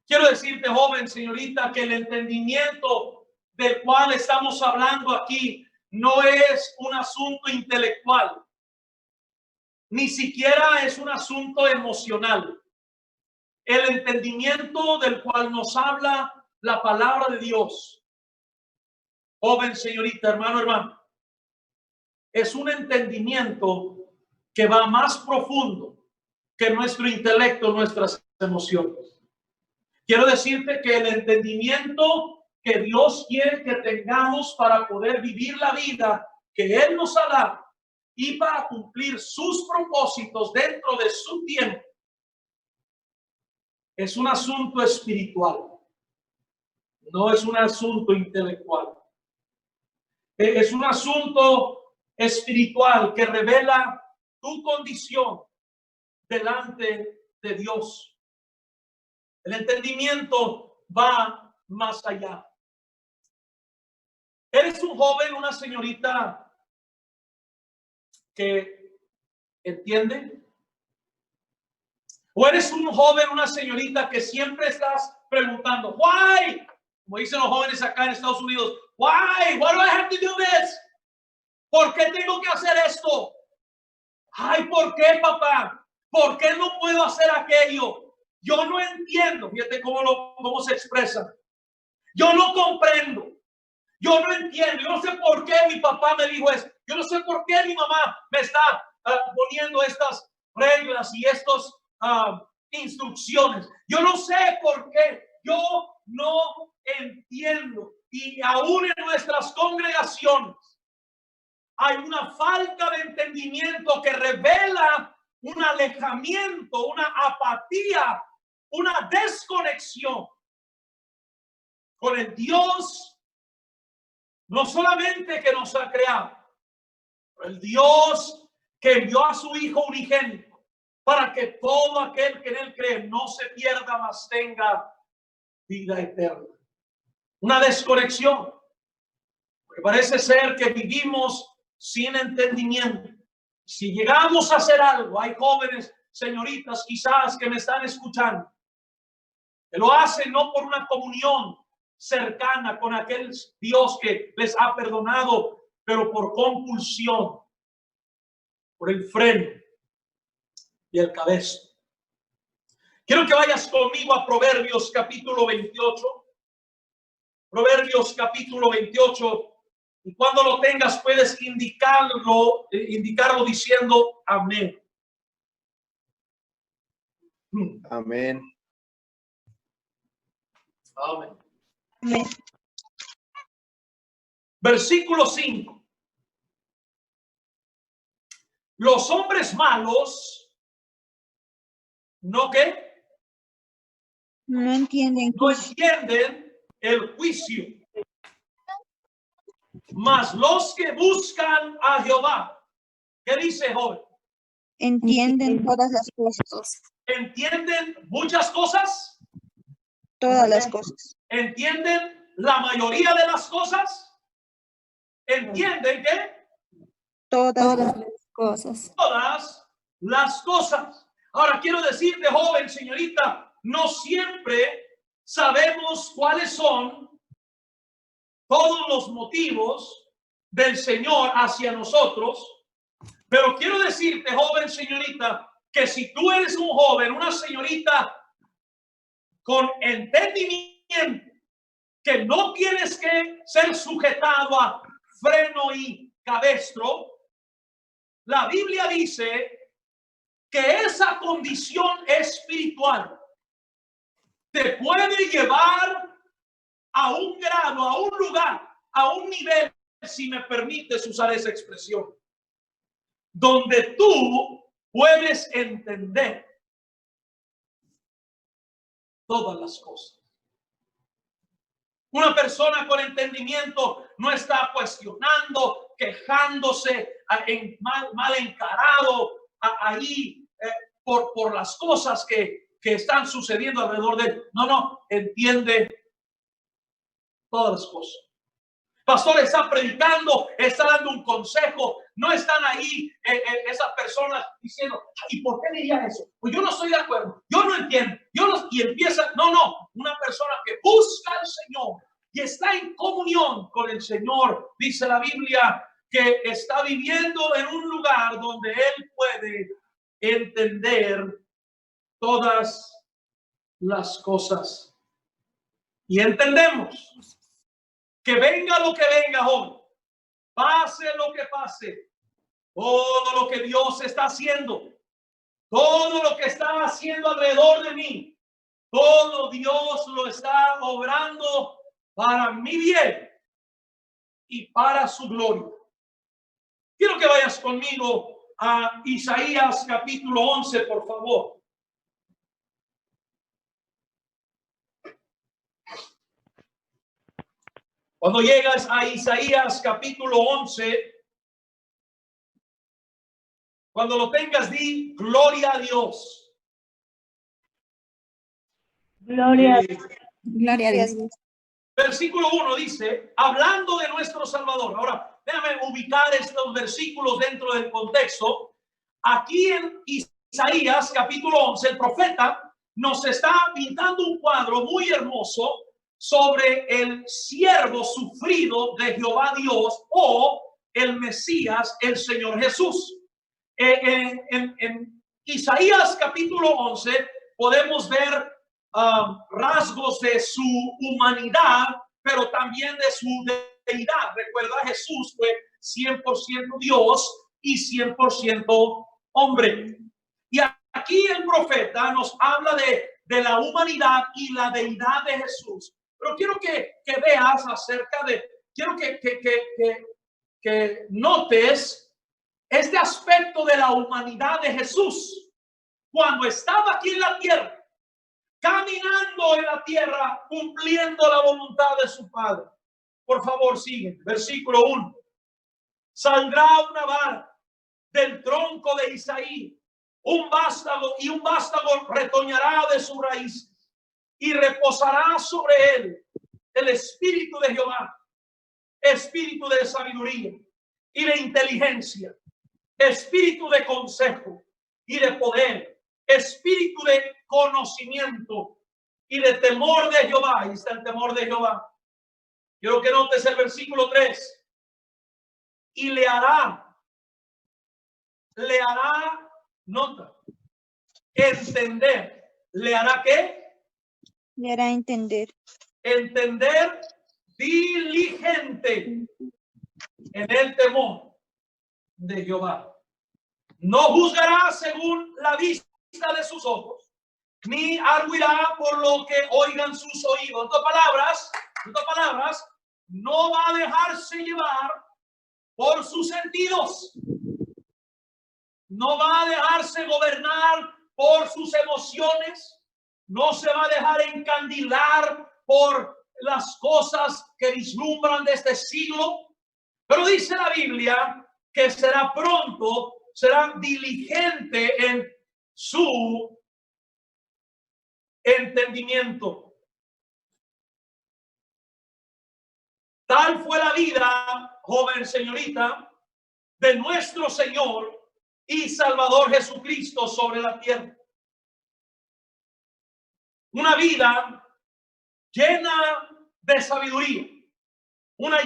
Quiero decirte, joven, señorita, que el entendimiento del cual estamos hablando aquí no es un asunto intelectual, ni siquiera es un asunto emocional. El entendimiento del cual nos habla la palabra de Dios, joven, señorita, hermano, es un entendimiento que va más profundo que nuestro intelecto, nuestras emociones. Quiero decirte que el entendimiento que Dios quiere que tengamos para poder vivir la vida que Él nos ha dado y para cumplir sus propósitos dentro de su tiempo, es un asunto espiritual, no es un asunto intelectual. Es un asunto espiritual que revela tu condición delante de Dios. El entendimiento va más allá. ¿Eres un joven, una señorita que entiende? ¿O eres un joven, una señorita que siempre estás preguntando, why? Como dicen los jóvenes acá en Estados Unidos, why? Why do I have to do this? ¿Por qué tengo que hacer esto? Ay, ¿por qué, papá? ¿Por qué no puedo hacer aquello? Yo no entiendo. Fíjate cómo se expresa. Yo no comprendo. Yo no entiendo. Yo no sé por qué mi papá me dijo eso. yo no sé por qué mi mamá me está poniendo estas reglas y estos instrucciones. Yo no sé por qué. Yo no entiendo. Y aún en nuestras congregaciones hay una falta de entendimiento que revela un alejamiento, una apatía, una desconexión con el Dios, no solamente que nos ha creado, pero el Dios que envió a su Hijo unigénito para que todo aquel que en él cree no se pierda, mas tenga vida eterna. Una desconexión, porque parece ser que vivimos sin entendimiento. Si llegamos a hacer algo, hay jóvenes, señoritas quizás que me están escuchando, que lo hacen no por una comunión cercana con aquel Dios que les ha perdonado, pero por compulsión, por el freno y el cabestro. Quiero que vayas conmigo a Proverbios capítulo 28. Proverbios capítulo 28. Y cuando lo tengas puedes indicarlo diciendo amén. Amén. Amén. Amén. Versículo 5. Los hombres malos, ¿no qué? No entienden. No entienden el juicio. Mas los que buscan a Jehová, ¿qué dice joven? Entienden todas las cosas. ¿Entienden muchas cosas? Todas las cosas. ¿Entienden la mayoría de las cosas? ¿Entienden qué? Todas las cosas. Todas las cosas. Ahora quiero decirte, joven, señorita, no siempre sabemos cuáles son todos los motivos del Señor hacia nosotros, pero quiero decirte, joven, señorita, que si tú eres un joven, una señorita con entendimiento, que no tienes que ser sujetado a freno y cabestro, la Biblia dice que esa condición espiritual te puede llevar a un grado, a un lugar, a un nivel, si me permites usar esa expresión, donde tú puedes entender todas las cosas. Una persona con entendimiento no está cuestionando, quejándose, mal encarado ahí por las cosas que están sucediendo alrededor de él. No, entiende todas las cosas. Pastor está predicando, está dando un consejo, no están ahí esas personas diciendo, ¿y por qué diría eso? Pues yo no estoy de acuerdo, yo no entiendo, y empieza, no, una persona que busca al Señor y está en comunión con el Señor, dice la Biblia, que está viviendo en un lugar donde él puede entender todas las cosas. Y entendemos que venga lo que venga, joven, pase lo que pase, todo lo que Dios está haciendo, todo lo que está haciendo alrededor de mí, todo Dios lo está obrando para mi bien y para su gloria. Quiero que vayas conmigo a Isaías capítulo 11, por favor. Cuando llegas a Isaías capítulo 11, cuando lo tengas, di gloria a Dios. Gloria Gloria a Dios. Versículo 1 dice, hablando de nuestro Salvador. Ahora, déjame ubicar estos versículos dentro del contexto. Aquí en Isaías capítulo 11, el profeta nos está pintando un cuadro muy hermoso sobre el siervo sufrido de Jehová Dios o el Mesías, el Señor Jesús. En Isaías capítulo 11 podemos ver rasgos de su humanidad, pero también de su deidad. Recuerda, Jesús fue 100% Dios y 100% hombre. Y aquí el profeta nos habla de la humanidad y la deidad de Jesús. Pero quiero que veas acerca de, quiero que notes este aspecto de la humanidad de Jesús. Cuando estaba aquí en la tierra, caminando en la tierra, cumpliendo la voluntad de su Padre. Por favor, sigue. Versículo 1. Saldrá una vara del tronco de Isaí, un vástago, y un vástago retoñará de su raíz, y reposará sobre él el espíritu de Jehová, espíritu de sabiduría y de inteligencia, espíritu de consejo y de poder, espíritu de conocimiento y de temor de Jehová. Ahí está el temor de Jehová. Quiero que notes el versículo 3. Y le hará, nota, entender. ¿Le hará qué? Le hará entender. Entender diligente en el temor de Jehová. No juzgará según la vista de sus ojos, ni arguirá por lo que oigan sus oídos. En otras palabras, no va a dejarse llevar por sus sentidos. No va a dejarse gobernar por sus emociones. No se va a dejar encandilar por las cosas que vislumbran de este siglo. Pero dice la Biblia que será pronto, será diligente en su entendimiento. Tal fue la vida, joven señorita, de nuestro Señor y Salvador Jesucristo sobre la tierra. Una vida llena de sabiduría, una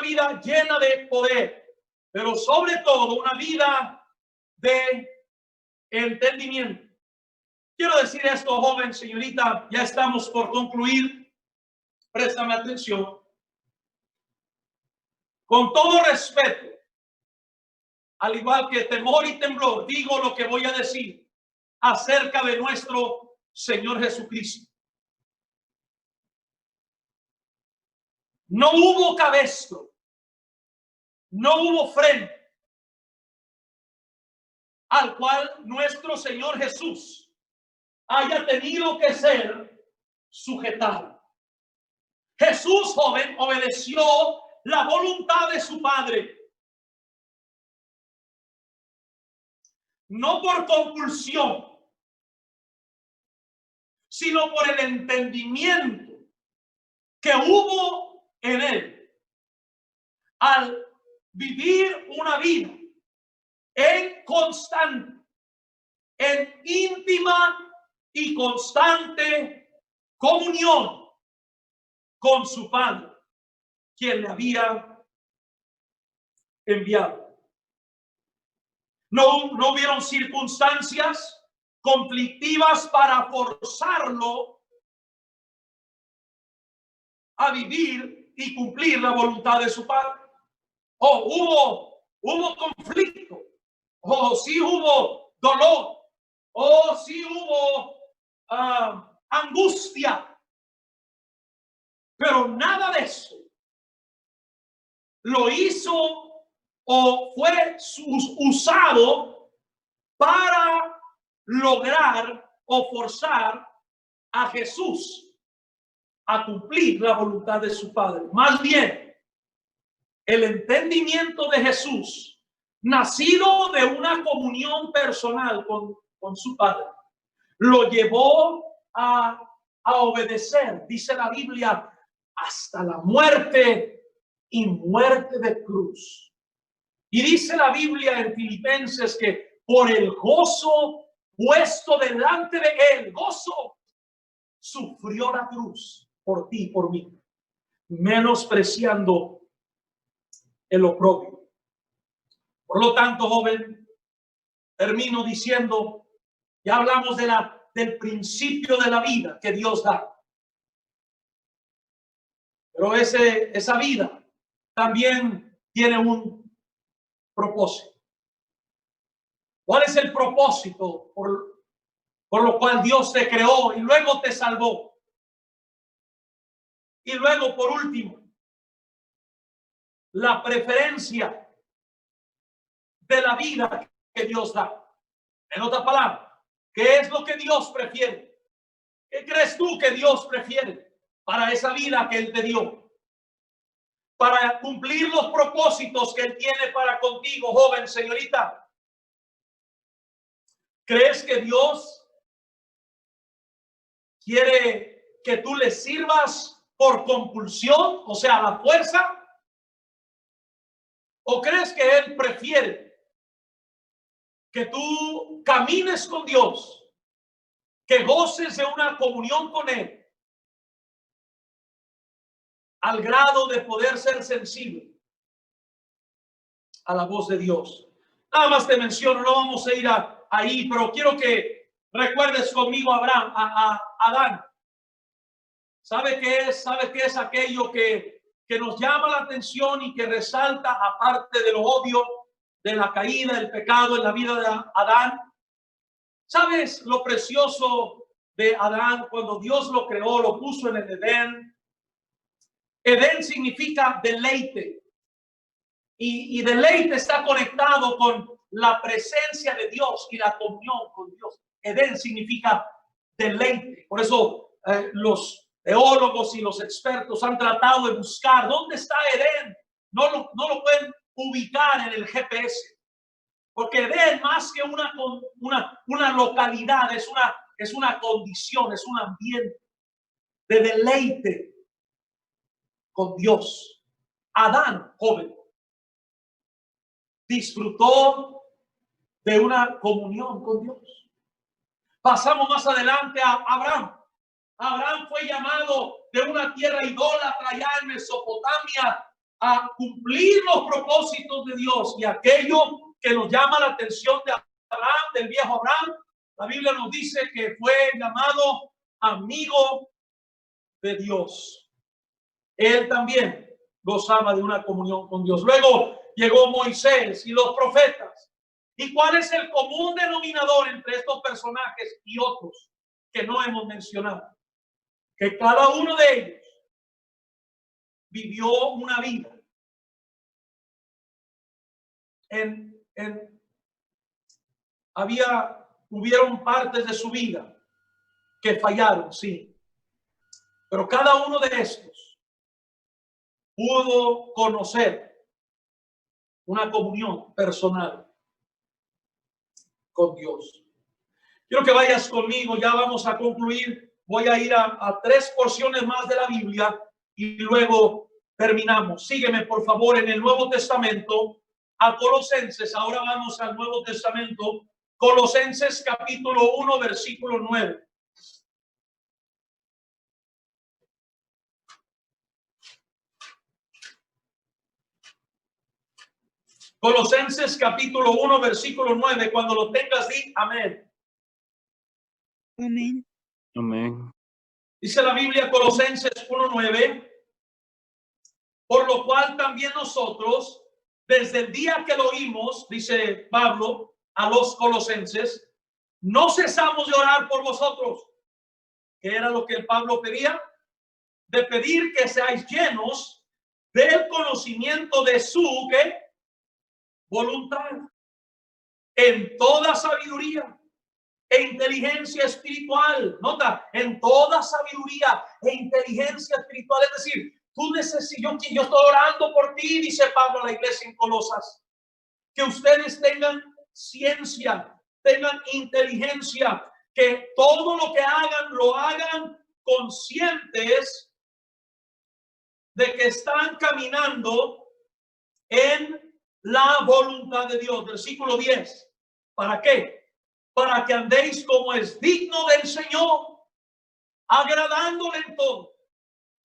vida llena de poder, pero sobre todo una vida de entendimiento. Quiero decir esto, joven señorita, ya estamos por concluir. Préstame atención. Con todo respeto, al igual que temor y temblor, digo lo que voy a decir acerca de nuestro Señor Jesucristo. No hubo cabestro, no hubo freno al cual nuestro Señor Jesús haya tenido que ser sujetado. Jesús, joven, obedeció la voluntad de su Padre. No por compulsión, sino por el entendimiento que hubo en él al vivir una vida en constante, en íntima y constante comunión con su Padre, quien le había enviado. No hubieron circunstancias conflictivas para forzarlo a vivir y cumplir la voluntad de su Padre. Hubo conflicto, sí hubo dolor, sí hubo angustia, pero nada de eso lo hizo o fue usado para lograr o forzar a Jesús a cumplir la voluntad de su Padre. Más bien, el entendimiento de Jesús, nacido de una comunión personal con su Padre, lo llevó a obedecer, dice la Biblia, hasta la muerte y muerte de cruz. Y dice la Biblia en Filipenses que por el gozo puesto delante de él, gozo, sufrió la cruz por ti y por mí, menospreciando el oprobio. Por lo tanto, joven, termino diciendo, ya hablamos del principio de la vida que Dios da. Pero esa vida también tiene un propósito. ¿Cuál es el propósito por lo cual Dios te creó y luego te salvó? Y luego, por último, la preferencia de la vida que Dios da. En otras palabras, ¿qué es lo que Dios prefiere? ¿Qué crees tú que Dios prefiere para esa vida que Él te dio? Para cumplir los propósitos que Él tiene para contigo, joven, señorita. ¿Crees que Dios quiere que tú le sirvas por compulsión, o sea, a la fuerza? ¿O crees que Él prefiere que tú camines con Dios, que goces de una comunión con Él, al grado de poder ser sensible a la voz de Dios? Nada más te menciono, no vamos a ir ahí, pero quiero que recuerdes conmigo a Abraham, a Adán. ¿Sabe qué es? ¿Sabe qué es aquello que nos llama la atención y que resalta, aparte de lo obvio de la caída, del pecado en la vida de Adán? ¿Sabes lo precioso de Adán cuando Dios lo creó, lo puso en el Edén? Edén significa deleite. Y deleite está conectado con la presencia de Dios y la comunión con Dios. Edén significa deleite. Por eso los teólogos y los expertos han tratado de buscar dónde está Edén. No lo pueden ubicar en el GPS. Porque Edén, más que una localidad, es una condición, es un ambiente de deleite con Dios. Adán, joven, disfrutó de una comunión con Dios. Pasamos más adelante a Abraham. Abraham fue llamado de una tierra idólatra allá en Mesopotamia a cumplir los propósitos de Dios. Y aquello que nos llama la atención de Abraham, del viejo Abraham, la Biblia nos dice que fue llamado amigo de Dios. Él también gozaba de una comunión con Dios. Luego llegó Moisés y los profetas. ¿Y cuál es el común denominador entre estos personajes y otros que no hemos mencionado? Que cada uno de ellos vivió una vida hubieron partes de su vida que fallaron, sí, pero cada uno de estos pudo conocer una comunión personal con Dios. Quiero que vayas conmigo, ya vamos a concluir. Voy a ir a 3 porciones más de la Biblia y luego terminamos. Sígueme, por favor, en el Nuevo Testamento, a Colosenses. Ahora vamos al Nuevo Testamento, Colosenses capítulo 1, versículo 9. Colosenses capítulo 1, versículo 9. Cuando lo tengas, di amén. Amén. Amén. Dice la Biblia, Colosenses 1:9, por lo cual también nosotros, desde el día que lo oímos, dice Pablo a los colosenses, no cesamos de orar por vosotros. ¿Qué era lo que el Pablo pedía? De pedir que seáis llenos del conocimiento de su ¿qué? Voluntad, en toda sabiduría e inteligencia espiritual. Nota, en toda sabiduría e inteligencia espiritual. Es decir, tú necesitas, yo estoy orando por ti, dice Pablo a la iglesia en Colosas, que ustedes tengan ciencia, tengan inteligencia, que todo lo que hagan, lo hagan conscientes de que están caminando en la voluntad de Dios. Versículo 10. ¿Para qué? Para que andéis como es digno del Señor, agradándole en todo,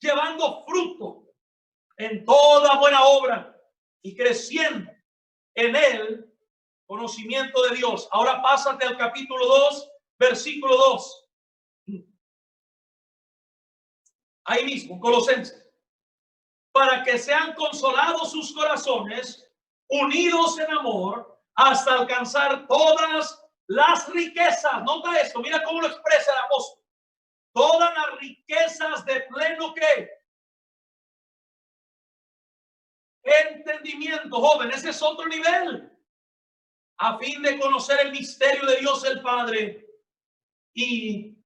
llevando fruto en toda buena obra y creciendo en el conocimiento de Dios. Ahora pásate al capítulo 2, versículo 2. Ahí mismo, Colosenses. para que sean consolados sus corazones, unidos en amor, hasta alcanzar todas las riquezas. Nota esto, mira cómo lo expresa el apóstol. Todas las riquezas de pleno ¿qué? Entendimiento, joven, ese es otro nivel. A fin de conocer el misterio de Dios el Padre y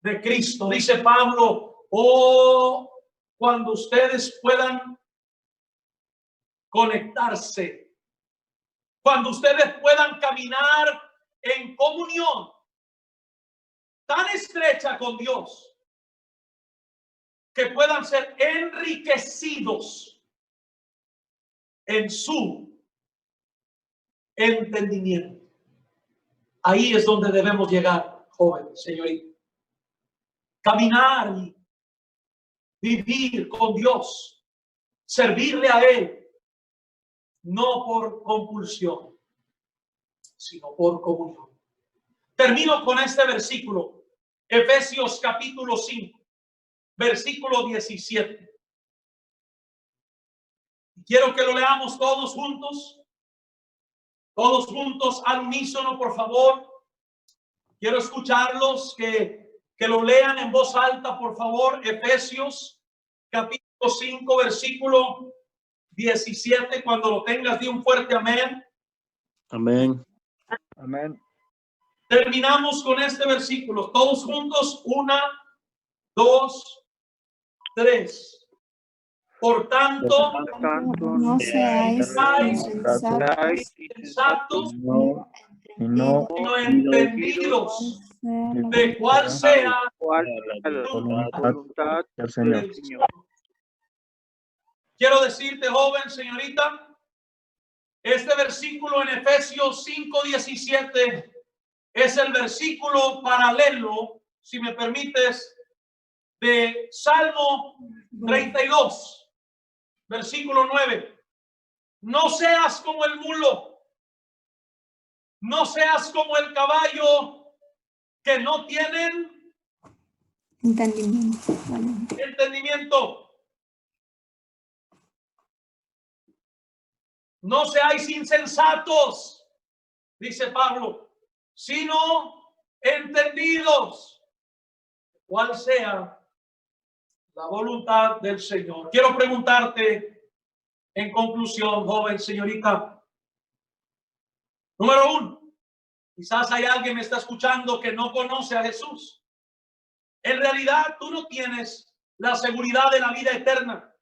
de Cristo. Dice Pablo, oh, cuando ustedes puedan conectarse, cuando ustedes puedan caminar en comunión tan estrecha con Dios, que puedan ser enriquecidos en su entendimiento. Ahí es donde debemos llegar, joven, señorita. Caminar y vivir con Dios, servirle a Él, no por compulsión, sino por comunión. Termino con este versículo, Efesios capítulo 5, versículo 17. Quiero que lo leamos todos juntos al unísono, por favor. Quiero escucharlos, que lo lean en voz alta, por favor. Efesios capítulo 5, versículo 17. Cuando lo tengas, di un fuerte amén. Amén. Amén. Terminamos con este versículo. Todos juntos, 1, 2, 3. Por tanto, No seáis insensatos, No sino entendidos de cuál sea la voluntad del Señor. el Señor. Quiero decirte, joven, señorita, este versículo en Efesios 5:17 es el versículo paralelo, si me permites, de Salmo 32. Versículo 9. No seas como el mulo, no seas como el caballo, que no tienen entendimiento. No seáis insensatos, dice Pablo, sino entendidos, cuál sea la voluntad del Señor. Quiero preguntarte en conclusión, joven, señorita. Número 1, quizás hay alguien que me está escuchando que no conoce a Jesús. En realidad, tú no tienes la seguridad de la vida eterna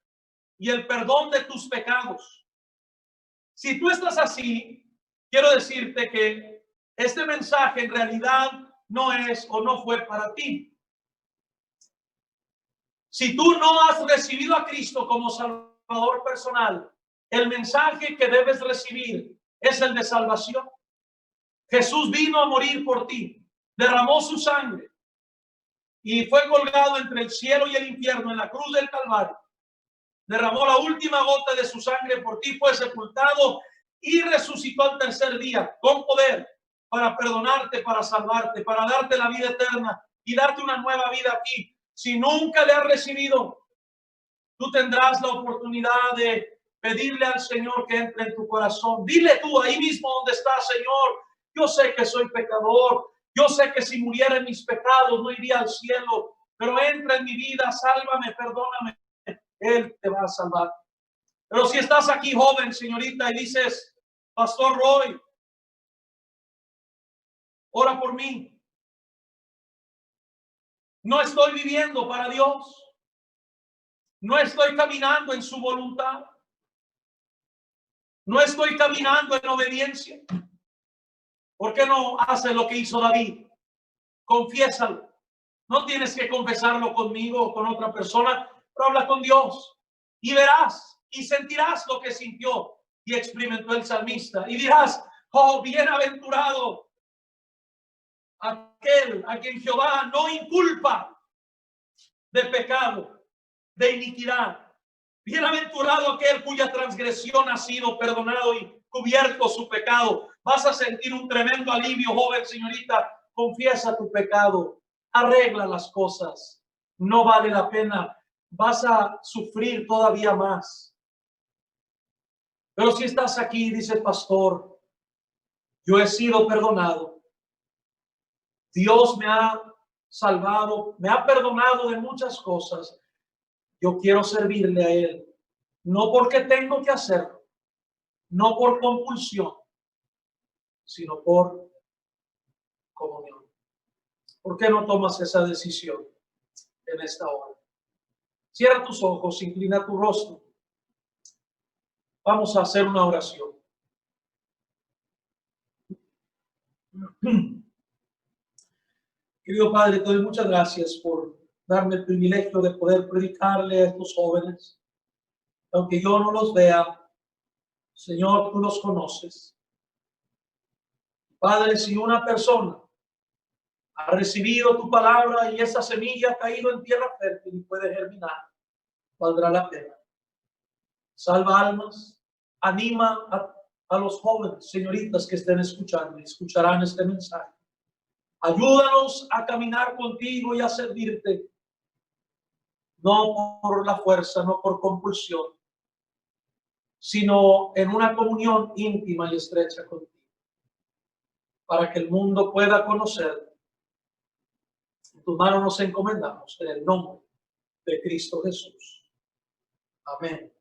y el perdón de tus pecados. Si tú estás así, quiero decirte que este mensaje en realidad no es o no fue para ti. Si tú no has recibido a Cristo como Salvador personal, el mensaje que debes recibir es el de salvación. Jesús vino a morir por ti, derramó su sangre y fue colgado entre el cielo y el infierno en la cruz del Calvario. Derramó la última gota de su sangre por ti, fue sepultado y resucitó al tercer día con poder para perdonarte, para salvarte, para darte la vida eterna y darte una nueva vida aquí. Si nunca le has recibido, tú tendrás la oportunidad de pedirle al Señor que entre en tu corazón. Dile tú ahí mismo donde estás: Señor, yo sé que soy pecador, yo sé que si muriera en mis pecados no iría al cielo, pero entra en mi vida, sálvame, perdóname. Él te va a salvar. Pero si estás aquí, joven, señorita, y dices: Pastor Roy, ora por mí. No estoy viviendo para Dios. No estoy caminando en su voluntad. No estoy caminando en obediencia. ¿Por qué no hace lo que hizo David? Confiésalo. No tienes que confesarlo conmigo o con otra persona, pero habla con Dios y verás y sentirás lo que sintió y experimentó el salmista. Y dirás: oh, bienaventurado aquel a quien Jehová no inculpa de pecado, de iniquidad. Bienaventurado aquel cuya transgresión ha sido perdonado y cubierto su pecado. Vas a sentir un tremendo alivio, joven, señorita. Confiesa tu pecado, arregla las cosas. No vale la pena vas a sufrir todavía más. Pero si estás aquí, dice el pastor, yo he sido perdonado. Dios me ha salvado, me ha perdonado de muchas cosas. Yo quiero servirle a Él, no porque tengo que hacerlo, no por compulsión, sino por comunión. ¿Por qué no tomas esa decisión en esta hora? Cierra tus ojos, inclina tu rostro. Vamos a hacer una oración. Querido Padre, te doy muchas gracias por darme el privilegio de poder predicarle a estos jóvenes. Aunque yo no los vea, Señor, tú los conoces. Padre, si una persona ha recibido tu palabra y esa semilla ha caído en tierra fértil y puede germinar, valdrá la pena. Salva almas, anima a los jóvenes, señoritas que estén escuchando y escucharán este mensaje. Ayúdanos a caminar contigo y a servirte, no por la fuerza, no por compulsión, sino en una comunión íntima y estrecha contigo, para que el mundo pueda conocerte. En tus manos nos encomendamos, en el nombre de Cristo Jesús. Amén.